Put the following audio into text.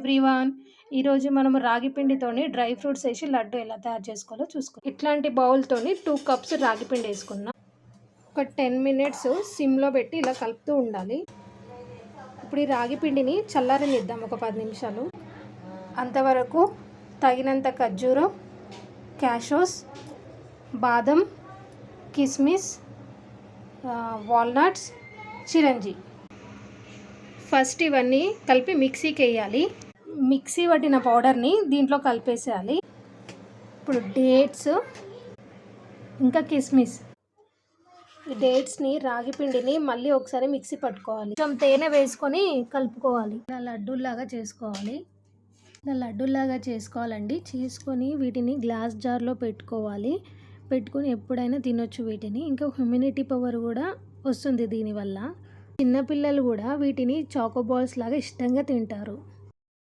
Everyone. ఈరోజు మనము రాగి పిండితోని డ్రై ఫ్రూట్స్ వేసి లడ్డు ఎలా తయారు చేసుకోవాలో చూసుకుందాం. ఇట్లాంటి బౌల్తోని 2 కప్స్ రాగి పిండి వేసుకున్నాం. ఒక 10 మినిట్స్ సిమ్లో పెట్టి ఇలా కలుపుతూ ఉండాలి. ఇప్పుడు ఈ రాగి పిండిని చల్లారనిద్దాం ఒక 10 నిమిషాలు. అంతవరకు తగినంత ఖర్జూరం, క్యాషోస్, బాదం, కిస్మిస్, వాల్నట్స్, చిరంజి. ఫస్ట్ ఇవన్నీ కలిపి మిక్సీకి వేయాలి. మిక్సీ పట్టిన పౌడర్ని దీంట్లో కలిపేసేయాలి. ఇప్పుడు డేట్స్ ఇంకా కిస్మిస్, ఈ డేట్స్ని రాగి పిండిని మళ్ళీ ఒకసారి మిక్సీ పట్టుకోవాలి. కొంచెం తేనె వేసుకొని కలుపుకోవాలి. ఇలా లడ్డూలాగా చేసుకోవాలి. ఇలా లడ్డూలాగా చేసుకోవాలండి. చేసుకొని వీటిని గ్లాస్ జార్లో పెట్టుకోవాలి. పెట్టుకొని ఎప్పుడైనా తినొచ్చు వీటిని. ఇంకా హ్యూమిడిటీ పవర్ కూడా వస్తుంది దీనివల్ల. చిన్నపిల్లలు కూడా వీటిని చాకో బాల్స్ లాగా ఇష్టంగా తింటారు.